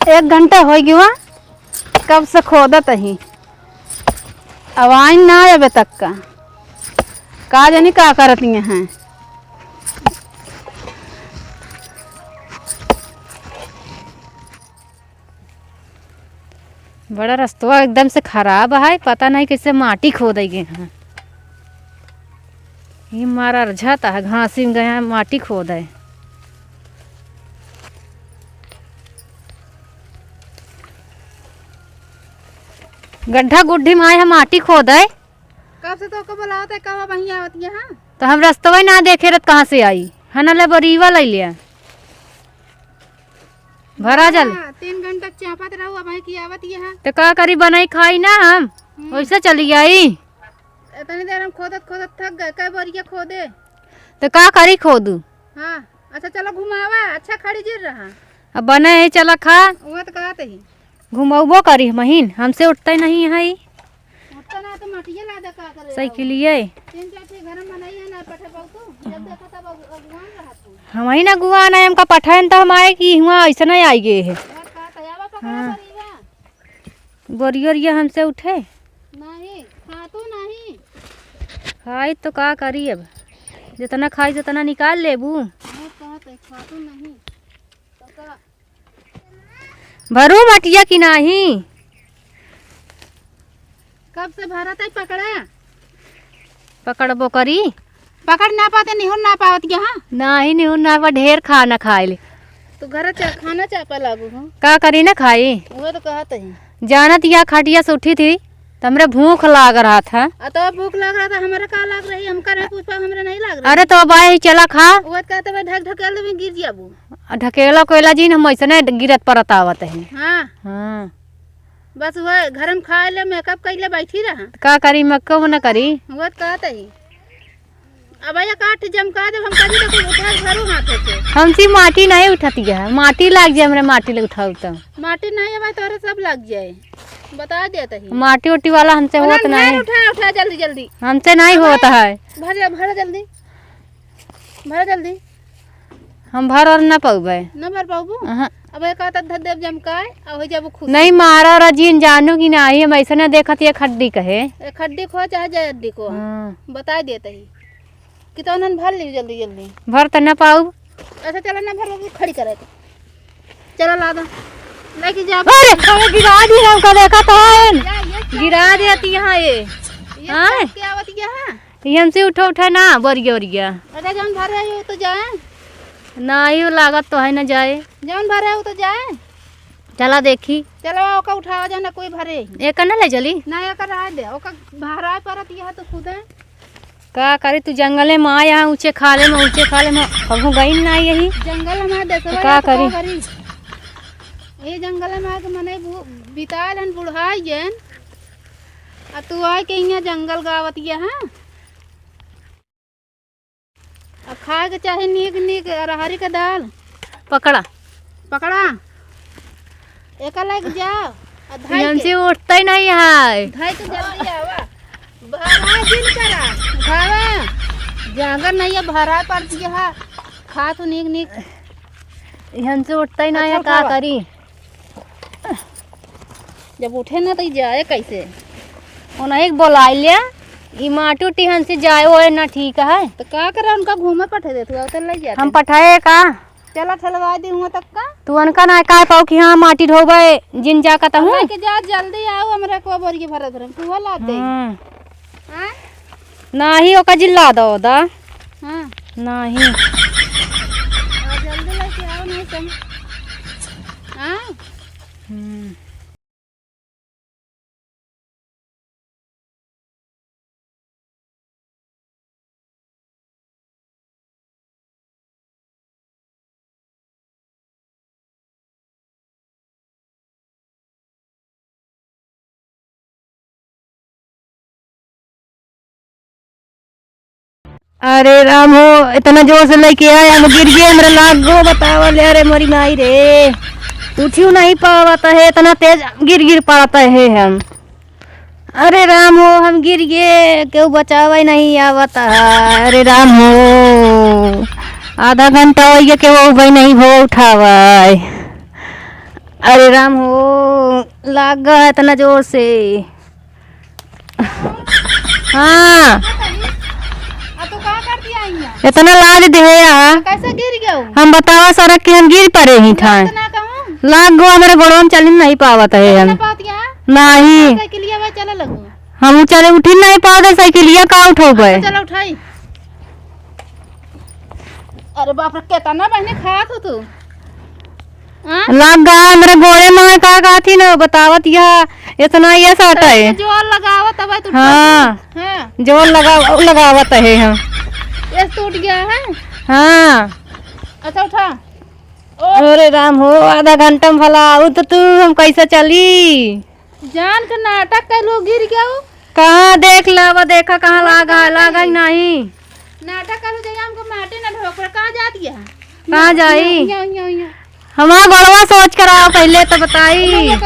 1 घंटा हो गया कब से खोदत ही आवाज ना अबे तक का जानी का करती हैं। बड़ा रास्ता एकदम से खराब है, पता नहीं कैसे माटी खोदे गए हैं। ये मारा रझाता है, घासी में गए हैं माटी खोदे। गड्ढा गुड्ढी में आए हैं माटी खोदे। कब से तो को बुलाते है, कब वहीं आवती है। हाँ तो हम रास्ता ना देखे रहे कहाँ से आई है ना, ले बरीवा ले लिया भरा जल 3 घंटा चापत रहू अब की आवती है। तो का करी बनाई खाई ना हम वैसे चली आई। इतनी देर हम खोदत खोदत थक गए, कई बोरिया खोदे। तो का करी खोदू। हाँ अच्छा चलो घुमावा, अच्छा खड़ी जिर रहा। अब बने है चला खा वो तो कहते ही घुमाबो करी महीन हमसे उठते नहीं है। उठता ना तो मटिया ला दे का करे साइकिलिए 3-4 घर में बनाई है ना पठे बहु जब देखा तब अगवान रहा तू। हम ही ना गुआ ना हमका पठान तो हम आए कि हुआ ऐसा नहीं आई गए है। हाँ। बोरिया हमसे उठे नहीं खातू नहीं खाई तो का करी, अब जितना खाई जितना निकाल लेबू। खातू नहीं तो का भरू मटिया की नहीं। कब से भरा तक पकड़ा पकड़बो करी पकड़ ना पाते निहुर ना पावत यहाँ नहीं नहीं ना पर ढेर खाना खाए ले तो घर खाना चापा लागू हूँ का करी ना खाई। वो तो कहते हैं जानत या खटिया से उठी थी तो हमरे भूख लाग रहा था। तो भूख लग रहा था, हमारे का लग रही हमका नहीं पूछ पा, हमारे नहीं लग रहा। अरे तो अब आए चला खा। वो कहते भाई ढक ढकेल में गिर जाबू। ढकेला कोयला जी हम ऐसे नहीं गिरत परत आवत है। हाँ हाँ बस वह घर में खाए ले मेकअप कैले बैठी रहा। का करी मक्का न करी वो कहते ही अब ये काट जमका दे हम कभी तो उठा भरू हाथ से। हमसी माटी नहीं उठाती है, माटी लाग जाए हमरे माटी ले उठाऊ तो माटी नहीं है भाई तोरे सब लग जाए बता देता ही। माटी उटी वाला हमसे होत नहीं। उठा उठा जल्दी जल्दी हमसे नहीं होता है। भर भर जल्दी भर जल्दी हम भर और न पाऊबे न भर पाऊबू। अब ये कहता धदेव जमकाए और हो जाबू खुश नहीं मारा और जीन जानू की नहीं हम ऐसे न देखत ये खड्डी कहे खड्डी खो चाहे जड्डी को बता देता ही कि तो उन्होंने भर ली जल्दी जल्दी भर तो न पाऊ। अच्छा चलो ना भर खड़ी करे तो चलो ला दो लेके जा। अरे गिरा दी हमका देखा तो गिरा देती यहाँ ये क्या आवत यहाँ ये हमसे उठा उठा ना बोरिया बोरिया। अरे जौन भर रहे हो तो जाए नहीं लागत तो है न जाए जौन भर रहे हो तो जाए चला देखी। चलो ओका उठा जाना कोई भरे एक न ले चली ना एक रहा दे ओका भरा परत यह तो खुद है का करे तू जंगले में आया ऊंचे खाले में कभू गई ना यही जंगल हमारे देश तो का करी ये जंगल में आके मने बिताल हन बुढ़ाई जन आ तू आए के यहाँ जंगल गावत ये हाँ खाए के चाहे नीक नीक अरहरी के दाल पकड़ा पकड़ा एक लग जाओ हमसे उठता ही नहीं है। धाई तो जल्दी आवा भरा दिन करा खावा जागर नहीं है भरा पर दिया खा तो नीक नीक हमसे उठता ही नहीं है का करी। जब उठे ना तो जाए कैसे उन्हें बोला लिया ई माटी उटी हमसे जाए वो ना ठीक है तो का करे उनका घूमे पठे दे तू ले जा हम पठाए का चला ठलवा दी हुआ तक का तू अनका ना का पाऊ कि हाँ माटी ढोबे जिन जा का हूँ के जा जल्दी आओ हमरा को बोरी भरत रह तू ला दे। हां नाही ओका जिल्ला दो दा हां नहीं जल्दी लेके आओ नहीं तुम हां अरे राम हो इतना जोर से लेके आया हम गिर गए मेरे लागो बतावा ले। अरे मरी माई रे उठियो नहीं पाता है इतना तेज गिर पड़ता है हम। अरे राम हो हम गिर गए क्यों बचावा नहीं आवता है। अरे राम हो आधा घंटा हो गया कि वो भाई नहीं हो उठावा। अरे राम हो, लाग गया है इतना जोर से। हाँ अब तो का कर दिया इन्हें? इतना लाद दे यार। कैसे गिर गया हूँ? हम बतावा सड़क के हम गिर पड़े ही था। इतना कहूँ लाग गो मेरे गोड़ों में चल नहीं पावत है हम। बात यहाँ नहीं साइकिलिया में चले लगू। हम चले उठी नहीं पाओगे, साइकिलिया का उठो गए। चलो उठाई। अरे बाप रे कितना बहने खात हो तू? हाँ? लाग गया मेरे गोड़े में का थी ना बतावत यह इतना ये सट है। जोर लगावा तब तू। हाँ हाँ जोर लगावत है हम। ये टूट गया है। हाँ अच्छा उठा। अरे राम हो, आधा घंटा में भला आऊ तो तू हम कैसे चली? जान के नाटक कर लो गिर गया हूँ। कहाँ देख ला देखा कहाँ लागा ही नहीं। नाटक करो जाइए हमको माटे ना ढोकर कहाँ जाती है? कहाँ जाई? यहाँ हमारा गोड़वा सोच कर आओ पहले तो बताई।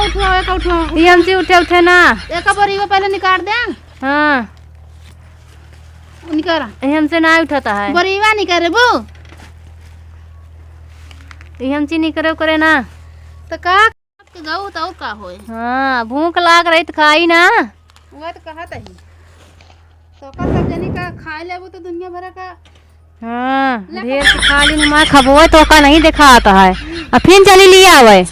उठो ये हमसे उठे ना। एक बार वो पहले निकाल दे। हाँ निकाला ये हमसे ना उठाता है। बरीवा निकाल रे बू। ये हमसे नहीं करे ना तो का गाऊ तो का होए। हाँ भूख लाग रही तो खाई ना। वो तो कहा तही तो का सब जने का खाए लेबो तो दुनिया भर का। हाँ ढेर से खा ली, मैं खबो तो का नहीं दिखा आता है। अब फिर चली लिया आवे।